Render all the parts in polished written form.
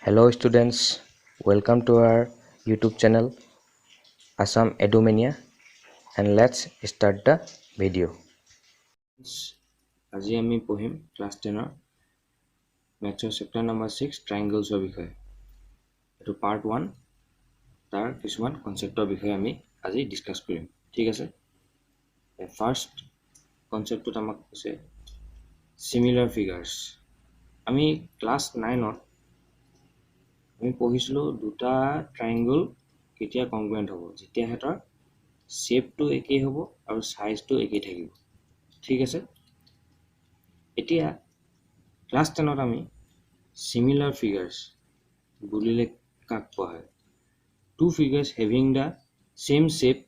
Hello students, welcome to our YouTube channel Assam Edumania and let's start the video. আজি আমি পঢ়িম class 10 ম্যাথছৰ chapter number 6 ট্ৰায়াঙ্গলছৰ বিষয়ে। এটো part 1 তাৰ কিছুমান কনসেপ্টৰ বিষয়ে আমি আজি ডিসকাস কৰিম। ঠিক আছে? ফাৰ্স্ট কনসেপ্টটো আমাক কৈছে সিমিলাৰ ফিগাৰস। আমি ক্লাস 9ত আমি পঢ়িছিলো দুটা ট্ৰায়াঙ্গল কেতিয়া কংগ্ৰুৱেন্ট হ'ব, যেতিয়া হেতৰ শেপটো একেই হ'ব আৰু সাইজটো একেই থাকিব। ঠিক আছে? এতিয়া ক্লাস 10ত আমি similar figures বুলিলে কাক কোৱা হয়? Two figures having the same shape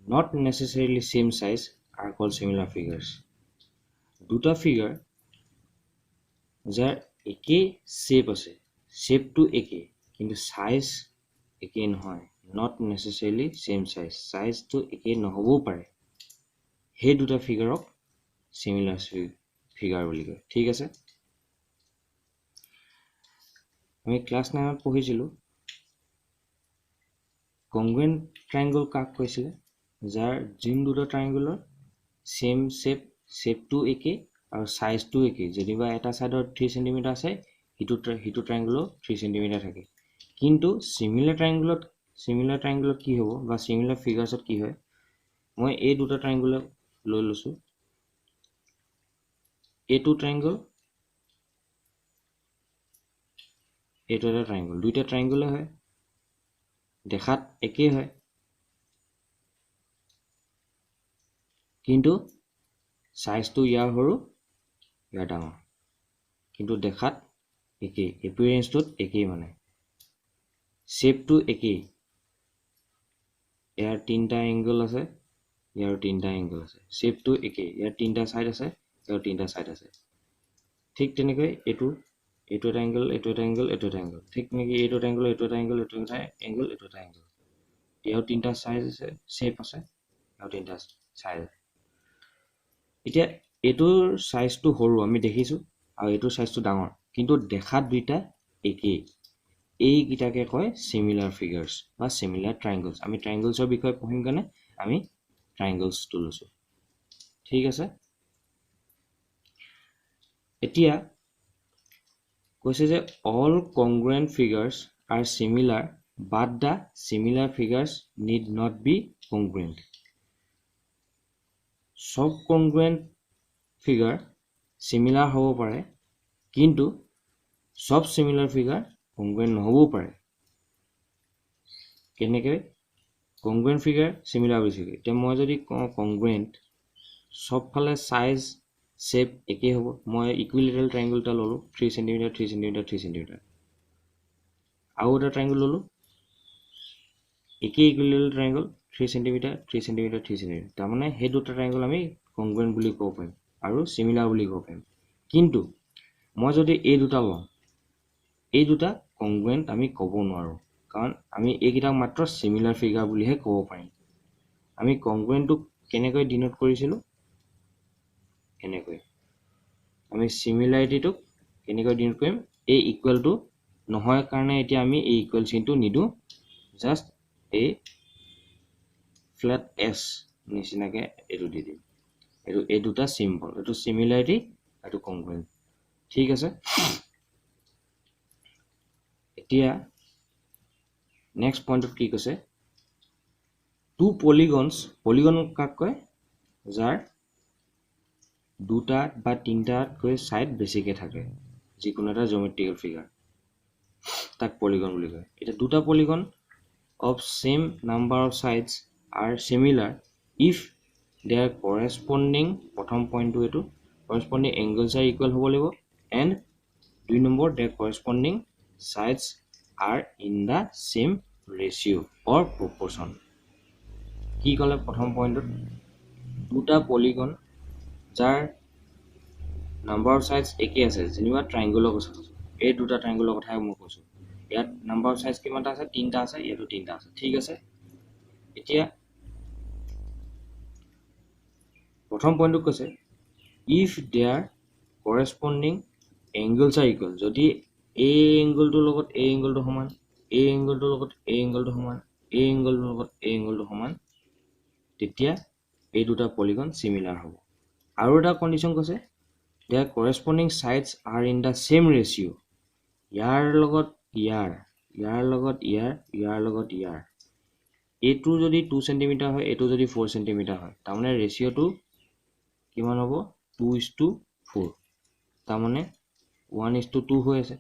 not necessarily same size are called similar figures. দুটা ফিগাৰ যাৰ একেই শেপ আছে, শেপটো একেই কিন্তু সাইজ একেই নহয়, not necessarily same size, সাইজটো একেই নহবও পাৰে, সেই দুটা ফিগাৰক similar figure বুলি কয়। ঠিক আছে? আমি ক্লাস 9ত পঢ়িছিলো কংগ্ৰুৱেন্ট ট্ৰায়াঙ্গল কাক কৈছিলে? যাৰ যিন দুটা ট্ৰায়াঙ্গলৰ সেম শেপটো একেই আৰু সাইজটো একেই। যেনিবা এটা সাইডৰ 3 cm আছে, হিটো ট্ৰায়াঙ্গলৰ 3 cm থাকে। কিন্তু সিমিলাৰ ট্ৰায়াঙ্গলত কি হ'ব বা সিমিলাৰ ফিগাৰছত কি হয়? মই এই দুটা ট্ৰায়াঙ্গল লৈ লৈছো, এইটো ট্ৰায়াঙ্গল, এইটো এটা ট্ৰায়াঙ্গল, দুইটা ট্ৰায়াঙ্গলে হয়, দেখাত একেই হয়, কিন্তু সাইজটো ইয়াৰ সৰু ইয়াৰ ডাঙৰ, কিন্তু দেখাত একেই, এপিয়াৰেন্সটোত একেই, মানে শেপটো একেই। ইয়াৰ তিনটা এংগল আছে, ইয়াৰ তিনটা এংগল আছে, শেপটো একেই, ইয়াৰ তিনটা সাইড আছে, ইয়াৰ তিনটা সাইড আছে। ঠিক তেনেকৈ এইটো এটা এংগল, এইটো এটা এংগল, এইটো এটা এংগল, ঠিক তেনেকৈ এইটো এটা এংগল, এইটো এটা এংগল, এইটো এটা এংগল, এইটো এটা এংগল। ইয়াৰ তিনটা সাইজ আছে, শেপ আছে, ইয়াৰ তিনটা সাইজ আছে। এতিয়া এইটোৰ সাইজটো সৰু আমি দেখিছো আৰু এইটোৰ সাইজটো ডাঙৰ, কিন্তু দেখাত দুইটা একেই। এইকেইটাকে কয় সিমিলাৰ ফিগাৰস বা সিমিলাৰ ট্ৰায়াঙ্গলস। আমি ট্ৰায়াঙ্গলছৰ বিষয়ে পঢ়িম কাৰণে আমি ট্ৰায়াঙ্গলছটো লৈছো। ঠিক আছে? এতিয়া কৈছে যে all congruent figures are similar but the similar figures need not be congruent. সব congruent figure similar হ'ব পাৰে, কিন্তু সব similar figure congruent নহবও পাৰে। কেনেকৈ congruent figure similar হৈছে? এতিয়া মই যদি কওঁ congruent, সবফালে সাইজ শেপ একেই হ'ব। মই ইকুইলেটাৰেল ট্ৰায়াঙ্গল এটা ললো, 3 cm 3 cm 3 cm, আৰু এটা ট্ৰায়াঙ্গল ললো একেই ইকুইলেটাৰেল ট্ৰায়াঙ্গল 3 cm 3 cm 3 cm, তাৰমানে সেই দুটা ট্ৰায়াঙ্গল আমি কংগ্ৰুৱেন্ট বুলি ক'ব পাৰিম আৰু সিমিলাৰ বুলি ক'ব পাৰিম। কিন্তু মই যদি এই দুটা লওঁ, এই দুটা কংগ্ৰুৱেন্ট আমি ক'ব নোৱাৰো, কাৰণ আমি এইকেইটাক মাত্ৰ সিমিলাৰ ফিগাৰ বুলিহে ক'ব পাৰিম। আমি কংগ্ৰুৱেন্টটোক কেনেকৈ ডিনোট কৰিছিলো? এনেকৈ। আমি সিমিলাৰিটিটোক কেনেকৈ ডিনোট কৰিম? এই ইকুৱেলটো নহয় কাৰণে এতিয়া আমি এই ইকুৱেল চিনটো নিদো, জাস্ট এই ফ্লেট এছ নিচিনাকে এইটো দি দিম। এই দুটা সিম্বল, এইটো সিমিলাৰিটি, এইটো কংগ্ৰুৱেন্ট। ঠিক আছে? এতিয়া নেক্সট পইণ্টত কি কৈছে? টু পলিগনছ, পলিগন কাক কয়? যাৰ দুটা বা তিনটাতকৈ সাইড বেছিকে থাকে, যিকোনো এটা জিওমেট্ৰিকেল ফিগাৰ, তাক পলিগন বুলি কয়। এটা দুটা polygon of same number of sides are similar if their corresponding, প্ৰথম পইণ্টটো এইটো, corresponding angles are equal হ'ব লাগিব, and 2 number their corresponding sides are in the same ratio or proportion. কি ক'লে প্ৰথম পইণ্টত? দুটা পলিগন যাৰ নাম্বাৰ অফ সাইডছ একেই আছে, যেনিবা ট্ৰায়াঙ্গলৰ কথা কৈছো, এই দুটা ট্ৰায়াঙ্গলৰ কথাই মই কৈছো। ইয়াত নাম্বাৰ অফ সাইডছ কিমানটা আছে? 3টা আছে, ইয়াতো 3টা আছে। ঠিক আছে? এতিয়া প্ৰথম পইণ্টটো কৈছে if their corresponding angles are equal, যদি A এংগলটোৰ লগত A এংগলটো সমান, A এংগলটোৰ লগত A এংগলটো সমান, A এংগলটোৰ লগত A এংগলটো সমান, তেতিয়া এই দুটা পলিগন সিমিলাৰ হ'ব। আৰু এটা কন্ডিশন কৈছে their corresponding sides are in the same ratio. ইয়াৰ লগত ইয়াৰ, ইয়াৰ লগত ইয়াৰ, ইয়াৰ লগত ইয়াৰ। এইটো যদি 2 সেন্টিমিটাৰ হয়, এইটো যদি 4 সেন্টিমিটাৰ হয়, তাৰমানে ৰেচিঅ'টো কিমান হ'ব 2:4, তাৰমানে 1:2 হৈ আছে।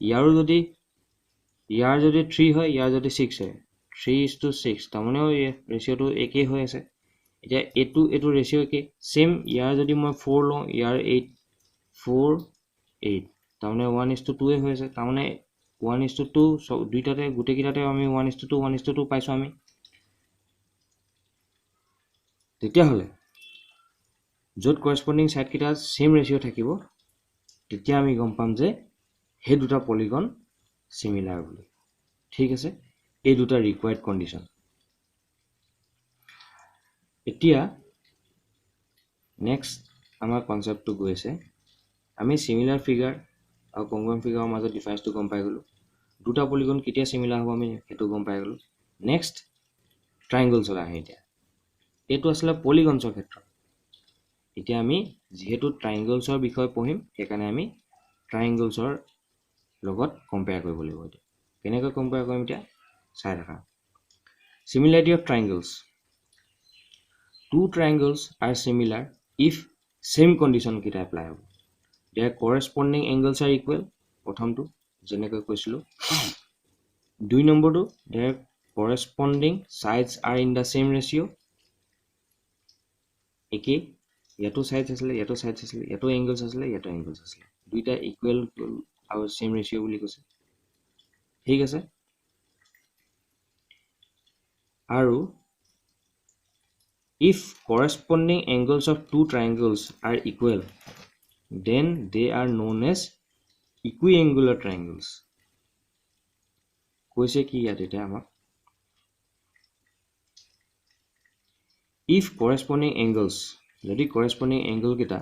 ইয়াৰ যদি 3 হয়, ইয়াৰ যদি 6 হয়, 3:6, তাৰমানে ৰেচিঅ'টো একেই হৈ আছে। এতিয়া এইটো ৰেচিঅ' একেই সেম। ইয়াৰ যদি মই 4 লওঁ, ইয়াৰ 8, 4, 8, তাৰমানে 1:2 হৈ আছে। তাৰমানে 1:2 দুইটাতে গোটেইকেইটাতে আমি 1:2 পাইছোঁ আমি। তেতিয়াহ'লে য'ত করসপন্ডিং সাইড কেইটা সেম ৰেচিঅ' থাকিব, তেতিয়া আমি গম পাম যে সেই দুটা পলিগন সিমিলাৰ বুলি। ঠিক আছে, এই দুটা ৰিকোয়াৰ্ড কন্ডিশন। এতিয়া নেক্সট আমাৰ কনসেপ্টটো গৈ আছে, আমি সিমিলাৰ ফিগাৰ আৰু কংগ্ৰুয়েন্ট ফিগাৰৰ মাজত ডিফাৰেন্সটো গম পাই গলো। দুটা পলিগন কেতিয়া সিমিলাৰ হ'ব আমি সেইটো গম পাই গলো। নেক্সট ট্ৰায়াঙ্গলছলৈ আহে। এতিয়া এইটো আসলে পলিগনছৰ ক্ষেত্ৰত। এতিয়া আমি যেহেতু ট্ৰায়াঙ্গলছৰ বিষয় পঢ়িম, সেইকাৰণে আমি ট্ৰায়াঙ্গলছৰ লগত কম্পেয়াৰ কৰিব লাগিব। এতিয়া কেনেকৈ কম্পেয়াৰ কৰিম এতিয়া চাই ৰাখা। Similarity of triangles. Two triangles are similar if same condition kita apply হ'ব। Their corresponding angles are equal, প্ৰথমটো যেনেকৈ কৈছিলোঁ। 2 নম্বৰটো their corresponding sides are in the same ratio, একেই। ইয়াতো সাইডস আছিলে, ইয়াতো সাইডস আছিলে, ইয়াতো এংগলস আছিলে, ইয়াতো এংগলস আছিলে, দুইটা ইকুৱেল আৰু সেম ৰেচিঅ' বুলি কৈছে। ঠিক আছে, আৰু if corresponding angles of two triangles are equal, then they are known as equiangular triangles. কৈছে কি ইয়াত এটা আমাক, if corresponding angles, যদি corresponding angle কেইটা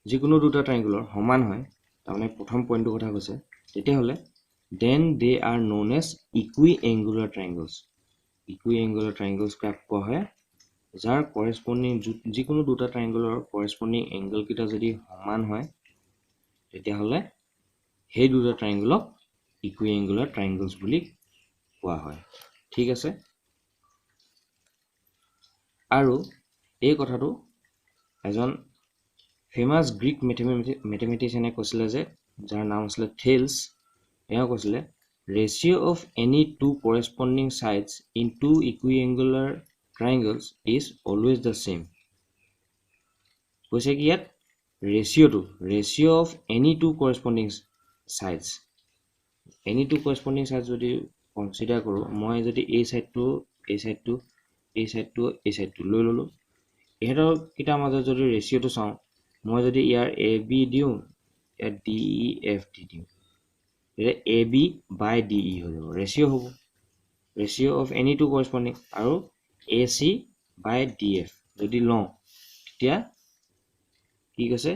যিকোনো দুটা ট্ৰায়াঙ্গলৰ সমান হয়, তাৰমানে প্ৰথম পইণ্টৰ কথা কৈছে, তেতিয়াহ'লে then they are known as equiangular triangles. Equiangular triangles কাক কোৱা হয়, যাৰ corresponding যিকোনো দুটা ট্ৰায়াঙ্গলৰ corresponding angle কেইটা যদি সমান হয়, তেতিয়াহ'লে সেই দুটা ট্ৰায়াঙ্গলক equiangular triangles বুলি কোৱা হয়। ঠিক আছে, আৰু এই কথাটো এজন ফেমাস গ্ৰীক মেথমেটিচিয়ানে কৈছিলে যে, যাৰ নাম আছিলে থেলছ। এওঁ কৈছিলে ratio of any two corresponding sides in two equiangular triangles is always the same. কৈছে কি ইয়াত ratio of any two corresponding sides, any two corresponding sides যদি কনসিডাৰ কৰোঁ, মই যদি এই সাইডটো লৈ ললো, ইহঁতৰ কিটাৰ মাজত যদি ৰেচিঅ'টো চাওঁ, মই যদি ইয়াৰ AB দিওঁ, ইয়াৰ DEF দি দিওঁ, এটা AB by DE হৈ যাব, ৰেচিঅ' হ'ব, ratio' of any two corresponding. আৰু AC by DF যদি লওঁ, তেতিয়া কি কৈছে,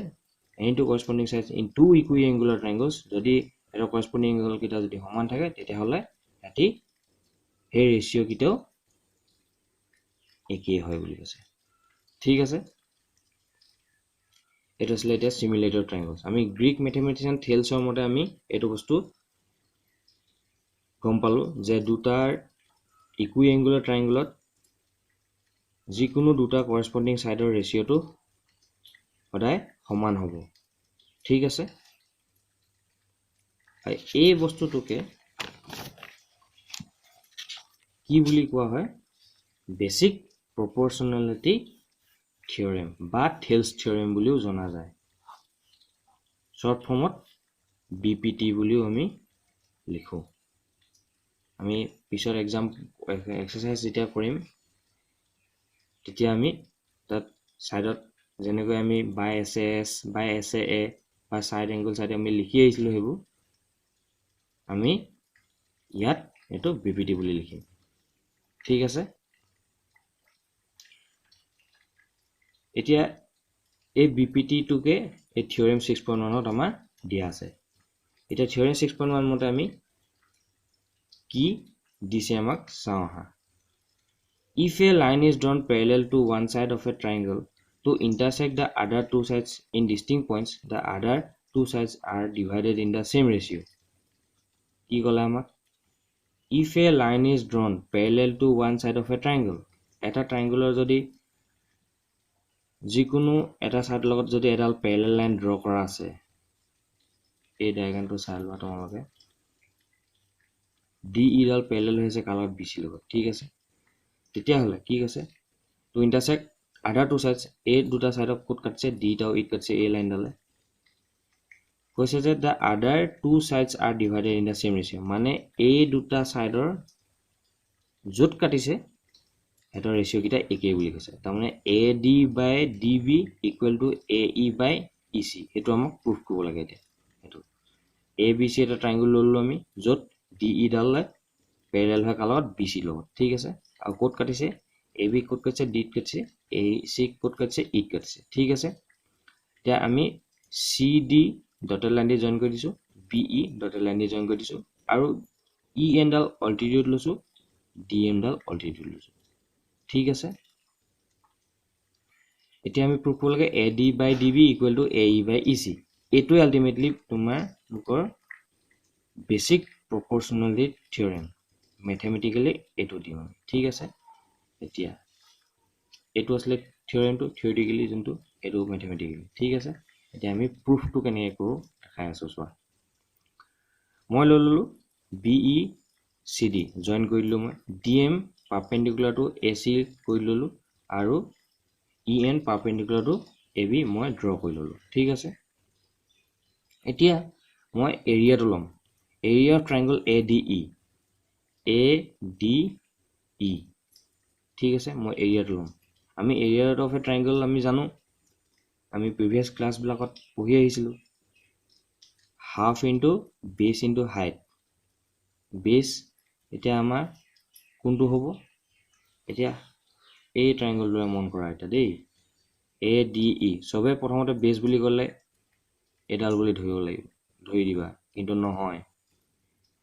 any two corresponding sides in two equiangular triangles, যদি এটা কৰস্পণ্ডিং এংগল কেইটা যদি সমান থাকে, তেতিয়াহ'লে ৰাতি সেই ৰেচিঅ' কেইটাও একেই হয় বুলি কৈছে। ঠিক আছে, এইটো আছিলে এতিয়া সিমিলেটৰ ট্ৰায়াঙ্গলস। আমি গ্ৰীক মেথমেটিচিয়ান থেলছৰ মতে আমি এইটো বস্তু গম পালো যে দুটাৰ ইকুইএংগুলাৰ ট্ৰায়াঙ্গলত যিকোনো দুটা কৰস্পণ্ডিং সাইডৰ ৰেচিঅ'টো সদায় সমান হ'ব। ঠিক আছে, এই বস্তুটোকে কি বুলি কোৱা হয়, বেসিক প্ৰপৰচনেলিটি থিওৰেম বা থেলছ থিওৰেম বুলিও জনা যায়। শৰ্ট ফৰ্মত BPT বুলিও আমি লিখো। আমি পিছৰ এক্সাৰসাইজ যেতিয়া কৰিম, তেতিয়া আমি তাত সাইডত যেনেকৈ আমি বাই SAS বাই SAA বা সাইড এংগল সাইড আমি লিখি আহিছিলোঁ, সেইবোৰ আমি ইয়াত এইটো BPT বুলি লিখিম। ঠিক আছে, এতিয়া এই BPT টোকে এই থিওৰেম 6.1ত আমাৰ দিয়া আছে। এটা থিওৰেম 6.1 মতে আমি কি দিছে আমাক চাওঁ হা if a line is drawn parallel to one side of a triangle to intersect the other two sides in distinct points the other two sides are divided in the same ratio কি কলা আমাক if a line is drawn parallel to one side of a triangle এটা triangular যদি যিকোনো এটা side লগত যদি এডাল প্যারালাল লাইন ড্ৰ কৰা আছে এই ডায়াগ্ৰামটো চাই লোৱা তোমালোকে ডি ই ডাল প্যারালাল হৈছে কালত বিচি লগত ঠিক আছে তেতিয়া হলে কি আছে টু ইন্টারসেক্ট আদার টু সাইডস এ দুটা সাইড অফ কোড কাটছে ডি টাও ই কাটছে এ লাইন ডালে কৈছে যে the other two sides are divided in the same ratio মানে এই দুটা সাইডৰ যত কাটিছে এটা ৰেশিও কিটা একেই বুলি কৈছে তাৰ মানে AD by DB equal to AE by EC এটো আমাক প্ৰুফ কৰিব লাগে এতিয়া এটো ABC এটা ট্ৰায়াঙ্গল ললো আমি যত DE ডাললে প্যাৰালাল হয় কালত BC লগত ঠিক আছে আৰু কোড কাটিছে AB কোড কাটিছে D কাটিছে AC কোড কাটিছে E কাটিছে ঠিক আছে এতিয়া আমি CD ডটেড লাইন দি জয়েন কৰি দিছো BE dotted line the join কৰি দিছো আৰু EN ডাল অল্টিটিউড লৈছো DM ডাল অল্টিটিউড লৈছো ঠিক আছে এতিয়া আমি প্ৰুফ কৰিব লাগে AD by DB equal to AE by EC এটো আলটিমেটলি তোমাৰ লোকৰ বেসিক proportionality theorem mathematically এটো দিম ঠিক আছে এতিয়া এটো আসলে theorem to theoretically যোনটো এটো mathematically ঠিক আছে এতিয়া আমি proof to কেনে কৰো দেখাই আছো চোৱা মই ললো BECD জয়েন কৰিলো মই DM perpendicular to AC কৰি ললো আৰু EN perpendicular to AB মই ড্ৰ কৰি ললো ঠিক আছে এতিয়া মই এৰিয়াটো লম area of triangle ADE ঠিক আছে মই এৰিয়াটো লম আমি area of a triangle আমি জানো আমি প্ৰিভিয়াস ক্লাস বিলাকত পঢ়ি আহিছিলো half into base into height base এটা আমাৰ কোনটো হ'ব এতিয়া এই ট্ৰায়াঙ্গলটো মন কৰা এটা দেই ADE সবে প্ৰথমতে বেস বুলি ক'লে এডাল বুলি ধৰি দিবা কিন্তু নহয়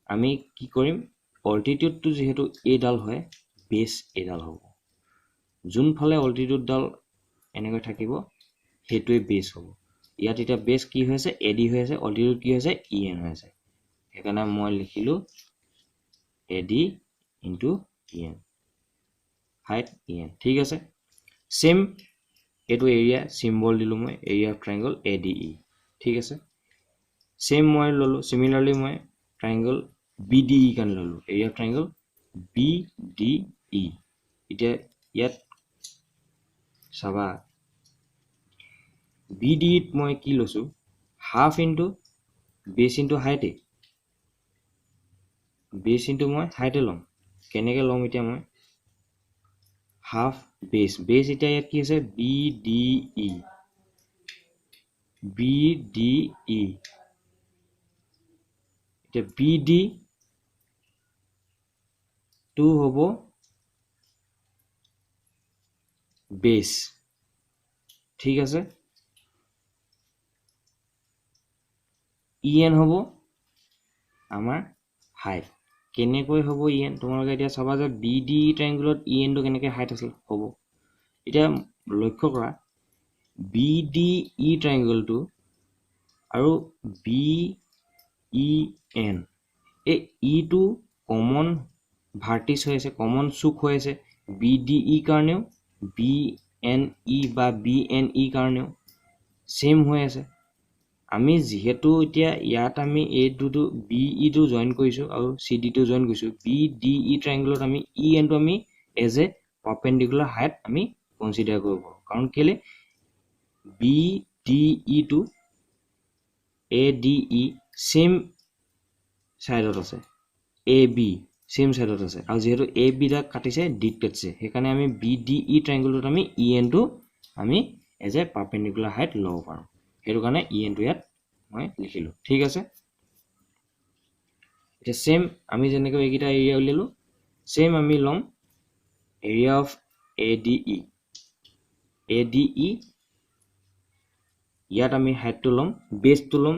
আমি কি কৰিম অল্টিটিউড টু যেহেতু এডাল হয় বেস এডাল হ'ব যোন ফালে অল্টিটিউড ডাল এনেকৈ থাকিব হেতুৱে বেস হ'ব ইয়াত এটা বেস কি হৈছে AD হৈ আছে অল্টিটিউড কি হৈছে EN হৈ আছে সেইকাৰণে মই লিখিলো AD into EN height EN ঠিক আছে সেম এটো এৰিয়া সিম্বল দিলো মই এৰিয়া অফ ট্ৰায়াঙ্গল ADE ঠিক আছে সেম মই ললো সিমিলাৰলি মই ট্ৰায়াঙ্গল BDE কান ললো এৰিয়া অফ ট্ৰায়াঙ্গল BDE এটা ইয়াত সাবা BDE ত মই কি লৈছো half into base into height base into মই height লম কেনেকে লম এতিয়া মই half base এটা ইয়াত কি আছে BDE এটা BD টু হ'ব base ঠিক আছে EN হ'ব আমাৰ height কেনেকৈ হ'ব EN তোমালোকে এতিয়া চাবা যে BDE ট্ৰায়াঙ্গলত EN টো কেনেকৈ height আছিল হ'ব এতিয়া লক্ষ্য কৰা BDE ট্ৰায়াঙ্গলটো আৰু BEN এই E টো কমন ভাৰ্টিস হৈ আছে কমন চুক হৈ আছে BDE কাৰণেও BNE বা BNE কাৰণেও সেম হৈ আছে আমি যেহেতু এতিয়া ইয়াত আমি এই দুটো BE টো জয়েন কৰিছো আৰু CD টো জয়েন কৰিছো BDE ট্ৰায়াঙ্গলত আমি EN টো আমি এজ এ পারপেন্ডিকুলার হাইট আমি কনসিডার করব কারণ কেলে BDE টো ADE সেম সাইডত আছে AB সেম সাইডত আছে আৰু যেহেতু AB দা কাটিছে D কাটিছে সেইকাৰণে আমি BDE ট্ৰায়াঙ্গলত আমি EN টো আমি এজ এ পাৰপেন্ডিকুলাৰ হাইট লব পাৰো হেতু কাৰণে EN টো ইয়াত মই লিখিলো ঠিক আছে এটা সেম আমি যেনেকৈ এইকিটা এৰিয়া উলিয়ালো সেম আমি লম এৰিয়া অফ ADE ইয়াত আমি হাইট টো লম বেস টো লম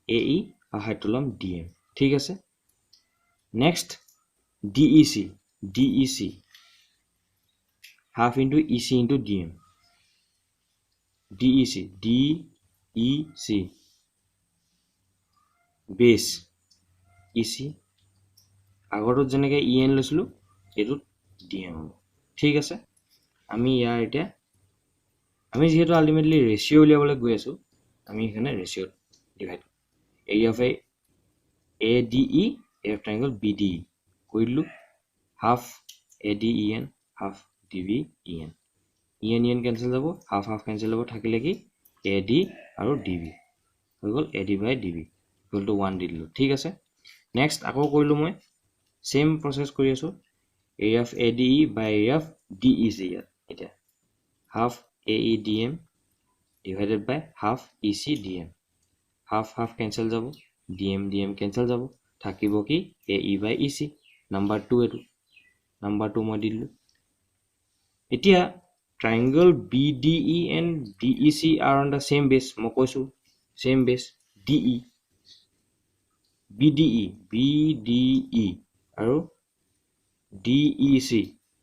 AE আৰু হাইটটো ল'ম DM ঠিক আছে next DEC half into EC into DM DEC base EC আগৰটোত যেনেকৈ EN লৈছিলোঁ এইটোত DM হ'ব ঠিক আছে আমি ইয়াৰ এতিয়া আমি যেহেতু আলটিমেটলি ৰেচিঅ' উলিয়াবলৈ গৈ আছোঁ আমি এখানে ratio' divide area of ADE area of triangle BDE কৰি দিলোঁ half ADEN half DBEN EN cancel যাব half cancel হ'ব থাকিলে কি AD আৰু DB হৈ গ'ল AD by DB equal to 1 দি দিলোঁ ঠিক আছে নেক্সট আকৌ কৰিলোঁ মই সেম প্ৰসেস কৰি আছোঁ area of ADE by area of DEC ইয়াত এতিয়া half AEDM divided by half ECDM half cancel যাব DM cancel যাব থাকিব কি AE by EC number 2 এটো number 2 মই দিলোঁ এতিয়া triangle BDE and DEC are on the same base মই কৈছোঁ same base DE BDE আৰু DEC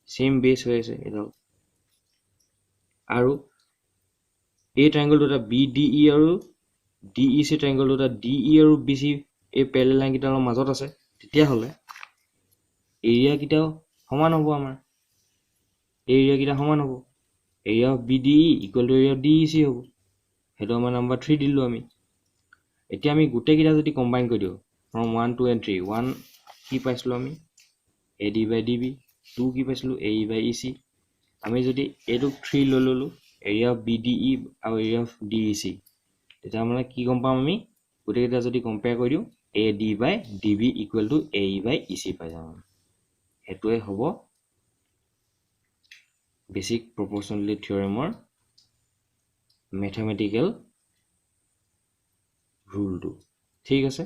same base হৈ আছে এটা আৰু এই triangle দুটা BDE আৰু DEC triangle দুটা DE আৰু BC এই parallel line কিটাৰ মাজত আছে তেতিয়া হলে এৰিয়া কিটাও সমান হ'ব আমাৰ এৰিয়া কিটা সমান হ'ব area of BDE equal to area of DEC হ'ব হেতু আমাৰ নাম্বাৰ 3 দিলো আমি এতিয়া আমি গুটে কিটা যদি কম্বাইন কৰি দিও from 1 2 and 3 1 কি পাইছিলো আমি AD by DB 2 কি পাইছিলো AE by EC আমি যদি এটো 3 ললো area of BDE আৰু area of DEC তেতিয়া আমৰা কি গম পাম আমি গুটে কিটা যদি কম্পেয়াৰ কৰি দিও AD by DB equal to AE by EC পাই যাম হেতুৱে হ'ব basic proportionality theorem or mathematical rule to ঠিক আছে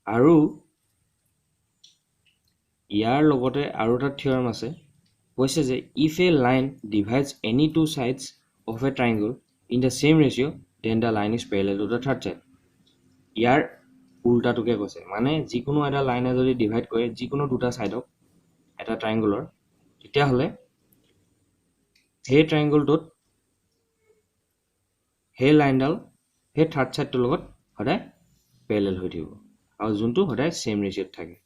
আৰু ইয়াৰ লগতে আৰু এটা theorem আছে কৈছে যে if a line divides any two sides of a triangle in the same ratio then the line is parallel to the third side ইয়াৰ উল্টাটোকে কৈছে মানে যিকোনো এটা লাইনে যদি ডিভাইড কৰে যিকোনো দুটা সাইডক এটা ট্ৰায়াঙ্গলৰ তেতিয়া হলে সেই ট্ৰায়াঙ্গলটোত সেই লাইনডাল সেই থাৰ্ড সাইডটোৰ লগত সদায় প্যাৰেলাল হৈ থাকিব আৰু যোনটো সদায় সেম ৰেচিঅ'ত থাকে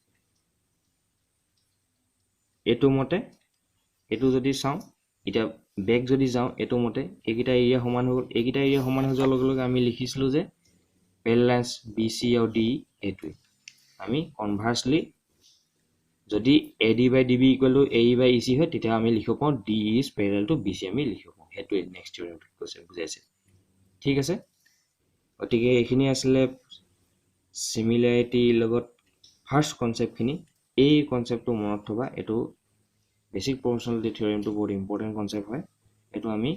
এটো মতে এটো যদি চাও এটা ব্যাক যদি যাও এটো মতে এইকিটা এৰিয়া সমান হৈ গল এইকিটা এৰিয়া সমান হৈ যোৱাৰ লগে লগে আমি লিখিছিলো যে parallel lines BC আৰু DE এটোই আমি কনভাৰ্সলি যদি AD by DB equal to AE by EC হয় তেতিয়া আমি লিখিব পাও DE is parallel to BC আমি লিখিব পাও হেতুই নেক্সট থিওৰেম কৈছে বুজাইছে ঠিক আছে অতিকে এখিনি আসলে সিমিলাৰিটি লগত ফাৰ্স্ট কনসেপ্ট খিনি এই কনসেপ্টটো মনত থবা এটো বেসিক প্ৰপৰশনালিটি থিওৰেমটো বহুত ইম্পৰ্টেন্ট কনসেপ্ট হয় এটো আমি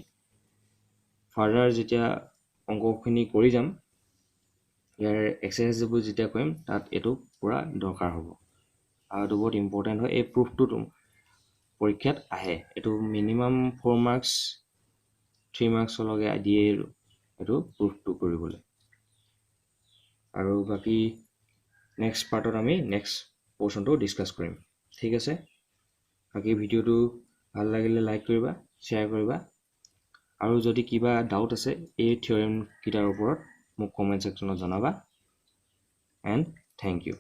ফাৰ্দাৰ যেতিয়া অংকখিনি কৰি যাম ইয়াৰ এক্সাৰসাইজবোৰ যেতিয়া কৰিম তাত এটো পুৰা দৰকাৰ হ'ব আৰু এটো বহুত ইম্পৰ্টেন্ট হয় এই প্ৰুফটো পৰীক্ষাত আহে এটো মিনিমাম 4 মাৰ্কস 3 মাৰ্কস লগে দিয়ে এটো প্ৰুফটো কৰিবলৈ আৰু বাকি নেক্সট পাৰ্টত আমি নেক্সট পোৰশনটো ডিসকাস কৰিম ঠিক আছে বাকি ভিডিওটো ভাল লাগিলে লাইক কৰিবা শেয়াৰ কৰিবা আৰু যদি কিবা ডাউট আছে এই থিওৰেম কিটাৰ ওপৰত মোক কমেন্ট সেকশনত জনাবা and thank you